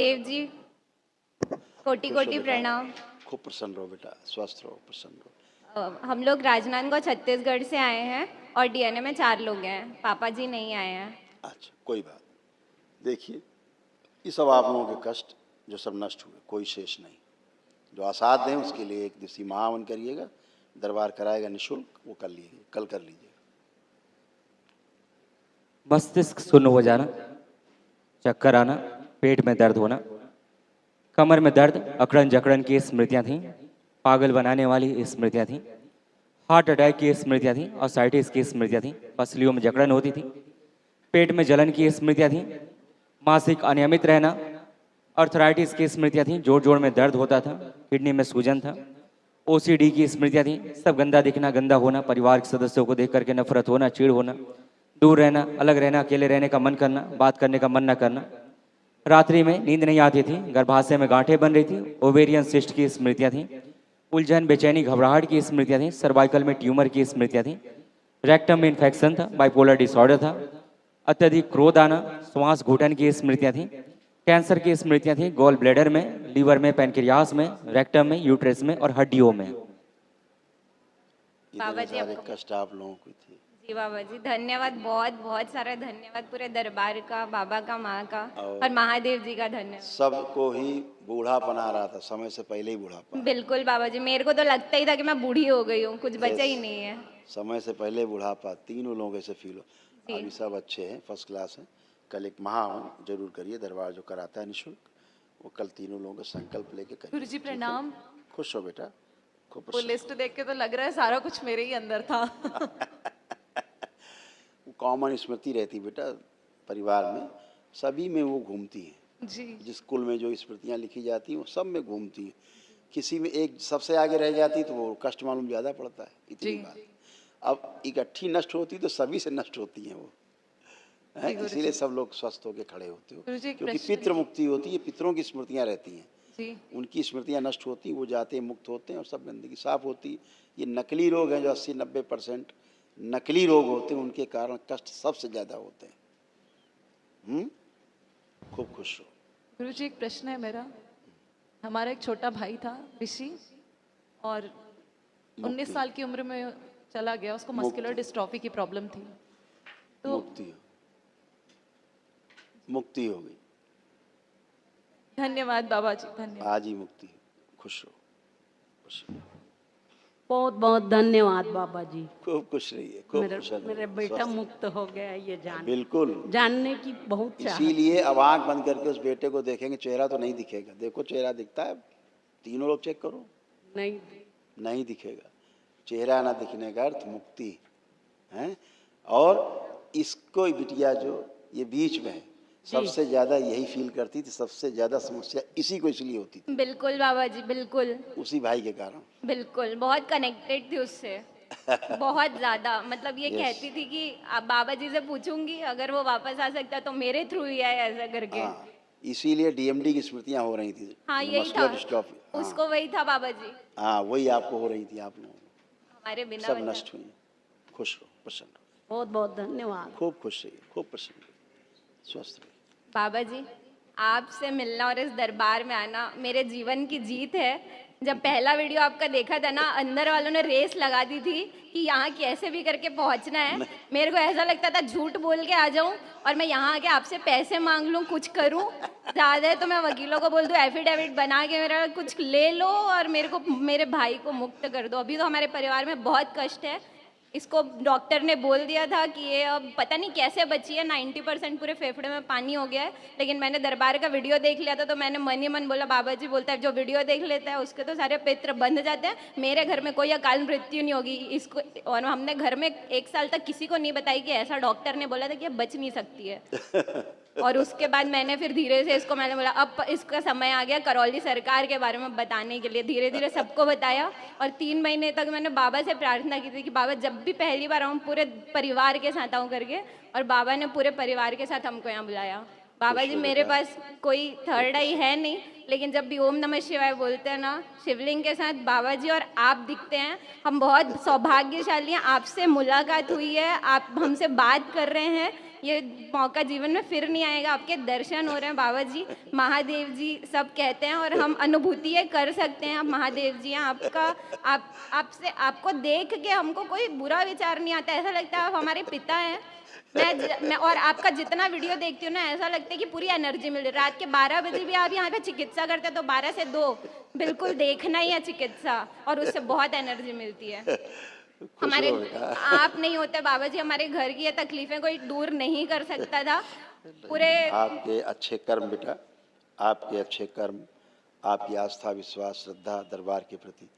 महादेव जी, कोटि खुश हो कोटि बेटा, प्रणाम। खूब प्रसन्न रहो बेटा, स्वस्थ रहो, प्रसन्न रहो। हम लोग राजनांदगांव छत्तीसगढ़ से आए हैं और डीएनए में 4 लोग हैं। पापा जी नहीं आए हैं। अच्छा, कोई बात नहीं। देखिए, ये सब आप लोगों के कष्ट जो सब नष्ट हुए, कोई शेष नहीं। जो आसाद हैं उसके लिए एक दिवसीय महावन करिएगा, दरबार कराएगा निःशुल्क, वो कर लीजिए, कल कर लीजिएगा। मस्तिष्क शून्य हो जाना, चक्कर आना, पेट में दर्द होना, कमर में दर्द, अकड़न जकड़न की स्मृतियां थीं, पागल बनाने वाली स्मृतियां थीं, हार्ट अटैक की स्मृतियां थीं, ऑसाइटिस की स्मृतियां थीं, पसलियों में जकड़न होती थी, पेट में जलन की स्मृतियां थीं, मासिक अनियमित रहना, अर्थराइटिस की स्मृतियां थीं, जोड़ जोड़ में दर्द होता था, किडनी में सूजन था, ओसीडी की स्मृतियां थीं, सब गंदा दिखना, गंदा होना, परिवार के सदस्यों को देख करके नफरत होना, चिढ़ होना, दूर रहना, अलग रहना, अकेले रहने का मन करना, बात करने का मन न करना, रात्रि में नींद नहीं आती थी, गर्भाशय में गांठें बन रही थी, ओवेरियन सिस्ट की स्मृतियां थीं, उलझन, बेचैनी, घबराहट की स्मृतियां थीं, सर्वाइकल में ट्यूमर की स्मृतियां थीं, रेक्टम में इन्फेक्शन था, बाइपोलर डिसऑर्डर था, अत्यधिक क्रोध आना, श्वास घुटन की स्मृतियां थीं, कैंसर की स्मृतियां थीं, गॉल ब्लैडर में, लीवर में, पैनक्रियास में, रेक्टम में, यूट्रस में और हड्डियों में। बाबा इतने जी सारे आपको कष्ट आप लोगों को थे। जी बाबा जी धन्यवाद, बहुत बहुत सारा धन्यवाद पूरे दरबार का, बाबा का, माँ का और महादेव जी का धन्यवाद। सबको ही बूढ़ापन आ रहा था, समय से पहले ही बुढ़ापा। बिल्कुल बाबा जी, मेरे को तो लगता ही था कि मैं बूढ़ी हो गई हूँ, कुछ बचा ही Yes, नहीं है। समय से पहले बुढ़ापा, तीनों लोग ऐसे फील हो। जी। अभी सब अच्छे हैं, फर्स्ट क्लास हैं। कल एक महावन जरूर करिए, दरबार जो कराता है निःशुल्क, वो कल तीनों लोगों का संकल्प लेके करिए। गुरु जी ठीक है? प्रणाम। खुश हो बेटा, खूब वो प्रसन्न लिस्ट देख के तो लग रहा है सारा कुछ मेरे ही अंदर था। वो कॉमन स्मृति रहती बेटा परिवार में, सभी में वो घूमती है। जी जिस कुल में जो स्मृतियाँ लिखी जाती हैं वो सब में घूमती है। किसी में एक सबसे आगे रह जाती तो वो कष्ट मालूम ज़्यादा पड़ता है, इतनी जी। बात। अब इकट्ठी नष्ट होती तो सभी से नष्ट होती हैं वो, है, जी, गुरु इसीलिए जी। सब लोग स्वस्थ होकर खड़े होते हो। गुरु जी, एक क्योंकि प्रश्न- पितृ मुक्ति होती है, पितरों की स्मृतियाँ रहती हैं, जी उनकी स्मृतियाँ नष्ट होती, वो जाते हैं, मुक्त होते हैं और सब गंदगी साफ होती है। ये नकली रोग हैं जो 80-90% नकली रोग होते हैं, उनके कारण कष्ट सबसे ज़्यादा होते हैं। खूब खुश हो। गुरु जी, एक प्रश्न है मेरा। हमारा एक छोटा भाई था ऋषि, और 19 साल की उम्र में चला गया। उसको मस्कुलर डिस्ट्रॉफी की प्रॉब्लम थी। तो मुक्ति हो गई, धन्यवाद बाबा जी, धन्यवाद। आज ही मुक्ति। खुश रहो, खुश रहो, बहुत बहुत धन्यवाद बाबा जी। खूब खुश रहिए, खूब मेरे खुश रहिए, मेरे बेटा स्वस्थ। मुक्त हो गया, ये बिल्कुल, जानने की बहुत चाहत। इसीलिए अब आंख बंद करके उस बेटे को देखेंगे, चेहरा तो नहीं दिखेगा। देखो चेहरा दिखता है, तीनों लोग चेक करो, नहीं नहीं दिखेगा। चेहरा ना दिखने का अर्थ मुक्ति है। और इसको बिटिया जो ये बीच में है, सबसे ज्यादा यही फील करती थी, सबसे ज्यादा समस्या इसी को इसलिए होती थी, बिल्कुल बाबा जी, बिल्कुल उसी भाई के कारण। बिल्कुल, बहुत कनेक्टेड थी उससे, बहुत ज्यादा। मतलब ये Yes. कहती थी कि अब बाबा जी से पूछूंगी, अगर वो वापस आ सकता तो मेरे थ्रू ही आए, ऐसा करके। हाँ, इसीलिए डीएमडी की स्मृतियाँ हो रही थी। हाँ यही था, मस्कुलर डिस्ट्रॉफी, उसको वही था बाबा जी, हाँ वही आपको हो रही थी, आप लोगों को हमारे बिना सब वजह। नष्ट हुई। खुश रहो, प्रसन्न रहो, बहुत बहुत धन्यवाद। खूब खुश रहिए, खूब प्रसन्न रहिए, स्वस्थ रहिए। बाबा जी, आपसे मिलना और इस दरबार में आना मेरे जीवन की जीत है। जब पहला वीडियो आपका देखा था ना, अंदर वालों ने रेस लगा दी थी कि यहाँ कैसे भी करके पहुँचना है। मेरे को ऐसा लगता था झूठ बोल के आ जाऊँ और मैं यहाँ आके आपसे पैसे मांग लूँ, कुछ करूँ। ज़्यादा है तो मैं वकीलों को बोल दूँ एफिडेविट बना के मेरा कुछ ले लो और मेरे को, मेरे भाई को मुक्त कर दो। अभी तो हमारे परिवार में बहुत कष्ट है। इसको डॉक्टर ने बोल दिया था कि ये अब पता नहीं कैसे बची है, 90% पूरे फेफड़े में पानी हो गया है। लेकिन मैंने दरबार का वीडियो देख लिया था तो मैंने मन ही मन बोला, बाबा जी बोलता है जो वीडियो देख लेता है उसके तो सारे पित्र बंध जाते हैं, मेरे घर में कोई अकाल मृत्यु नहीं होगी इसको। और हमने घर में 1 साल तक किसी को नहीं बताई कि ऐसा डॉक्टर ने बोला था कि ये बच नहीं सकती है। और उसके बाद मैंने फिर धीरे से इसको, मैंने बोला अब इसका समय आ गया करौली सरकार के बारे में बताने के लिए। धीरे धीरे सबको बताया और 3 महीने तक मैंने बाबा से प्रार्थना की थी कि बाबा जब भी पहली बार आऊँ पूरे परिवार के साथ आऊँ करके, और बाबा ने पूरे परिवार के साथ हमको यहाँ बुलाया। बाबा जी मेरे पास कोई थर्ड आई है नहीं, लेकिन जब भी ओम नमः शिवाय बोलते हैं ना, शिवलिंग के साथ बाबा जी और आप दिखते हैं। हम बहुत सौभाग्यशाली हैं, आपसे मुलाकात हुई है, आप हमसे बात कर रहे हैं। ये मौका जीवन में फिर नहीं आएगा। आपके दर्शन हो रहे हैं बाबा जी, महादेव जी सब कहते हैं, और हम अनुभूति ये कर सकते हैं। आप महादेव जी हैं, आपसे आपको देख के हमको कोई बुरा विचार नहीं आता, ऐसा लगता है आप हमारे पिता हैं। मैं और आपका जितना वीडियो देखती हूँ ना, ऐसा लगता है कि पूरी एनर्जी मिल रही है। रात के 12 बजे भी आप यहाँ पे चिकित्सा करते हैं, तो 12 से 2 बिल्कुल देखना ही है चिकित्सा, और उससे बहुत एनर्जी मिलती है। खुश हमारे हो बेटा। आप नहीं होते बाबा जी, हमारे घर की ये तकलीफें कोई दूर नहीं कर सकता था। पूरे आपके अच्छे कर्म बेटा, आपके अच्छे कर्म, आपकी आस्था, विश्वास, श्रद्धा दरबार के प्रति,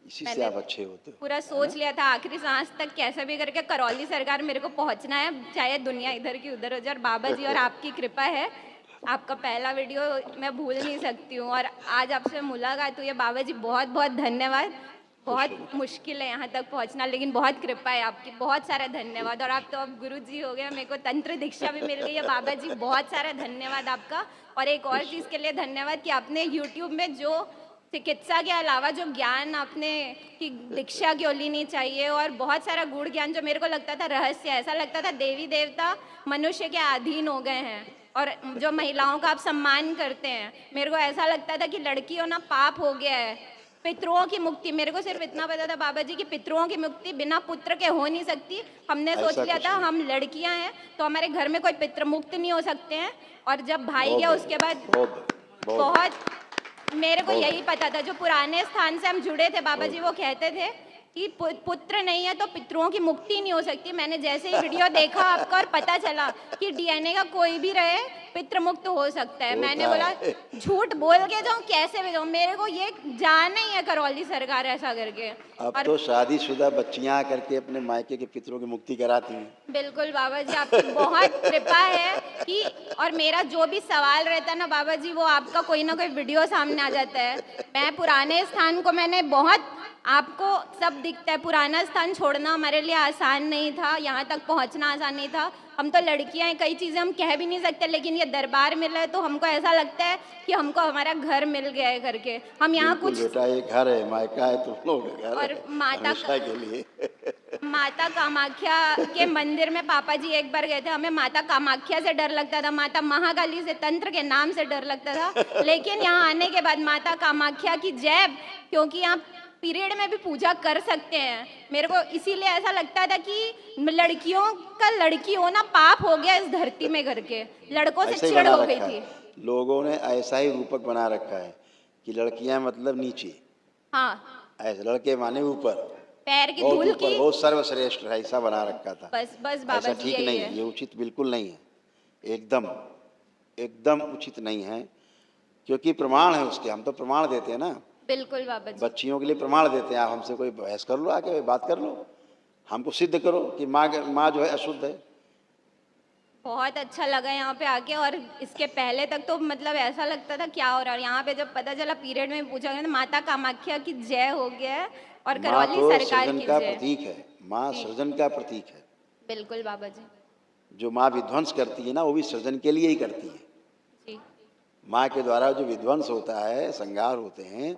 इसी से मैंने आप अच्छे होते हो। पूरा सोच लिया था आखिरी सांस तक कैसे भी करके करौली सरकार मेरे को पहुंचना है, चाहे दुनिया इधर की उधर हो जाए। और बाबा जी और आपकी कृपा है, आपका पहला वीडियो मैं भूल नहीं सकती हूँ, और आज आपसे मुलाकात हुई है। बाबा जी बहुत बहुत धन्यवाद। बहुत मुश्किल है यहाँ तक पहुँचना, लेकिन बहुत कृपा है आपकी, बहुत सारा धन्यवाद। और आप तो अब गुरु जी हो गए, मेरे को तंत्र दीक्षा भी मिल गई है। बाबा जी बहुत सारा धन्यवाद आपका। और एक और चीज़ के लिए धन्यवाद कि आपने यूट्यूब में जो चिकित्सा के अलावा जो ज्ञान आपने कि दीक्षा क्यों लेनी चाहिए, और बहुत सारा गूढ़ ज्ञान जो मेरे को लगता था रहस्य, ऐसा लगता था देवी देवता मनुष्य के अधीन हो गए हैं, और जो महिलाओं का आप सम्मान करते हैं, मेरे को ऐसा लगता था कि लड़कियों ना पाप हो गया है। पितरों की मुक्ति, मेरे को सिर्फ इतना पता था बाबा जी की पितरों की मुक्ति बिना पुत्र के हो नहीं सकती। हमने सोच ऐसा लिया कुछ था नहीं। हम लड़कियां हैं तो हमारे घर में कोई पितृ मुक्त नहीं हो सकते हैं, और जब भाई बहुत गया बढ़िया, उसके बाद बहुत बहुत मेरे को बहुत यही पता था। जो पुराने स्थान से हम जुड़े थे बाबा जी, बहुत वो कहते थे कि पुत्र नहीं है तो पितरों की मुक्ति नहीं हो सकती। मैंने जैसे ही वीडियो देखा आपका और पता चला कि डीएनए का कोई भी रहे पितृ मुक्त हो सकता है, मैंने होता बोला है। झूठ बोल के जाऊँ कैसे भी जाऊँ, मेरे को ये जाना ही है करौली सरकार ऐसा करके। अब और तो शादीशुदा बच्चियां करके अपने मायके के पितरों की मुक्ति कराती हैं। बिल्कुल बाबा जी, आपकी बहुत कृपा है कि, और मेरा जो भी सवाल रहता है ना बाबा जी, वो आपका कोई ना कोई वीडियो सामने आ जाता है। मैं पुराने स्थान को मैंने बहुत, आपको सब दिखता है, पुराना स्थान छोड़ना हमारे लिए आसान नहीं था, यहाँ तक पहुँचना आसान नहीं था। हम तो लड़कियां हैं, कई चीज़ें हम कह भी नहीं सकते, लेकिन ये दरबार मिला है तो हमको ऐसा लगता है कि हमको हमारा घर मिल गया है करके। हम यहाँ बिल्कुल कुछ, बेटा, ये घर है, मायका है, तुम लोग का घर और है माता हमेशा के लिए। माता कामाख्या के मंदिर में पापा जी एक बार गए थे, हमें माता कामाख्या से डर लगता था, माता महाकाली से, तंत्र के नाम से डर लगता था, लेकिन यहाँ आने के बाद माता कामाख्या की जय, क्योंकि यहाँ पीरियड में भी पूजा कर सकते हैं। मेरे को इसीलिए ऐसा लगता था कि लड़कियों का लड़की होना पाप हो गया इस धरती में करके, लड़कों से ऐसा ही चिढ़ बना हो गई रखा थी। है, लोगों ने ऐसा ही रूपक बना रखा है कि लड़कियां मतलब नीचे, हाँ, ऐसे लड़के माने ऊपर, पैर की बहुत धूल ऊपर, की, बहुत सर्वश्रेष्ठ है, ऐसा बना रखा था। बस बस बाबा ऐसा जी ठीक यही नहीं है। है, ये उचित बिल्कुल नहीं है, एकदम एकदम उचित नहीं है, क्योंकि प्रमाण है उसके, हम तो प्रमाण देते हैं ना, बिल्कुल बाबा जी। बच्चियों के लिए प्रमाण देते हैं। आप हमसे कोई बहस कर लो, आके बात कर लो, हमको सिद्ध करो कि माँ जो है अशुद्ध है। बहुत अच्छा लगा यहाँ पे आके, और इसके पहले तक तो मतलब ऐसा लगता था क्या हो रहा है। और यहाँ पे जब पता चला पीरियड में पूछा गया तो माता कामाख्या की जय हो गया है, और माँ करौली तो सरकार सृजन की का जय। प्रतीक है, माँ जी। सृजन का प्रतीक है। बिल्कुल बाबा जी। जो माँ विध्वंस करती है ना, वो भी सृजन के लिए ही करती है। जी माँ के द्वारा जो विध्वंस होता है, संहार होते हैं,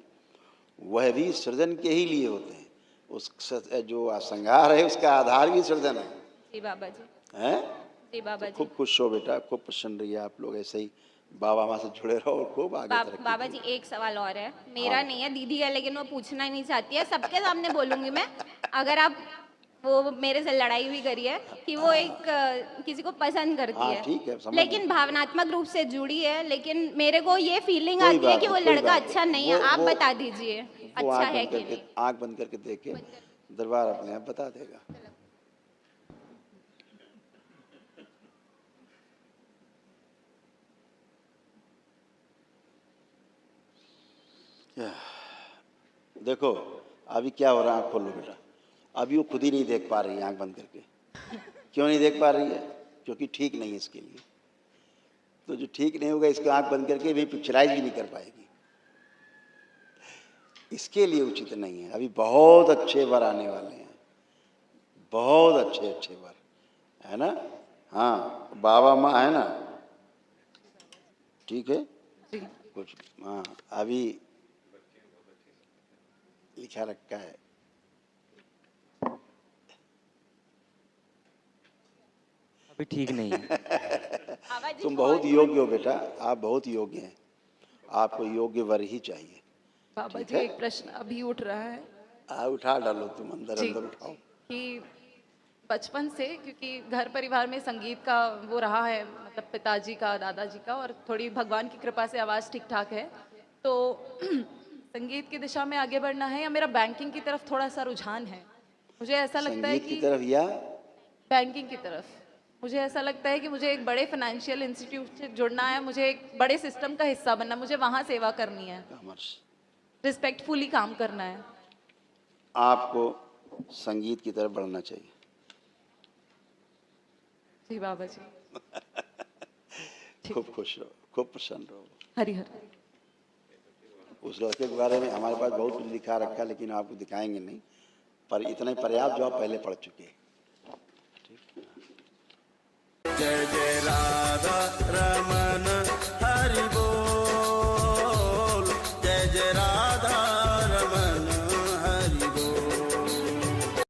वह भी सृजन के ही लिए होते हैं। उस जो संहार है उसका आधार भी सृजन है, जी बाबा जी। हैं? जी बाबा तो जी। खूब खुश हो बेटा, खूब प्रसन्न रहिए आप लोग, ऐसे ही बाबा माँ से जुड़े रहो और खूब आगे तरक्की बाबा जी करो। एक सवाल और है, मेरा हाँ। नहीं है, दीदी है, लेकिन वो पूछना ही नहीं चाहती है, सबके सामने बोलूंगी मैं। अगर आप, वो मेरे से लड़ाई भी करी है कि वो एक किसी को पसंद करती हाँ है, ठीक है, समझ लेकिन गए। भावनात्मक रूप से जुड़ी है, लेकिन मेरे को ये फीलिंग कोई आती है बात कि नहीं, वो कोई लड़का बात अच्छा नहीं है। आप बता दीजिए वो अच्छा है कि नहीं। आंख बंद करके देखे, दरबार अपने आप बता देगा। देखो अभी क्या हो रहा है, आँख खोल लो बेटा। अभी वो खुद ही नहीं देख पा रही है आंख बंद करके। क्यों नहीं देख पा रही है? क्योंकि ठीक नहीं है इसके लिए। तो जो ठीक नहीं होगा इसको आंख बंद करके भी पिक्चराइज भी नहीं कर पाएगी, इसके लिए उचित नहीं है। अभी बहुत अच्छे वर आने वाले हैं, बहुत अच्छे अच्छे वर, है ना? हाँ, बाबा माँ है ना, ठीक है कुछ, हाँ अभी लिखा रखा है। अभी ठीक नहीं है। बाबा जी तुम बहुत योग्य हो बेटा, आप बहुत योग्य हैं, आपको योग्य वर ही चाहिए। बाबा ठीक जी है। एक प्रश्न अभी उठ रहा है उठा डालो, तुम अंदर जी। अंदर उठाओ। कि बचपन से, क्योंकि घर परिवार में संगीत का वो रहा है, मतलब पिताजी का, दादाजी का, और थोड़ी भगवान की कृपा से आवाज़ ठीक ठाक है, तो संगीत की दिशा में आगे बढ़ना है या मेरा बैंकिंग की तरफ थोड़ा सा रुझान है। मुझे ऐसा लगता है संगीत की कि तरफ या बैंकिंग की तरफ, मुझे ऐसा लगता है कि मुझे एक बड़े फाइनेंशियल इंस्टीट्यूट से जुड़ना है, मुझे एक बड़े सिस्टम का हिस्सा बनना, मुझे वहाँ सेवा करनी है, कॉमर्स। रिस्पेक्टफुली काम करना है। आपको संगीत की तरफ बढ़ना चाहिए। जी बाबा जी। खूब खुश रहो, खूब प्रसन्न रहो। हरि हर। उस लड़के के बारे में हमारे पास बहुत कुछ लिखा रखा है, लेकिन आपको दिखाएंगे नहीं, पर इतना ही पर्याप्त जो आप पहले पढ़ चुके हैं। जय जय राधा रमन हरि बोल, जय जय राधा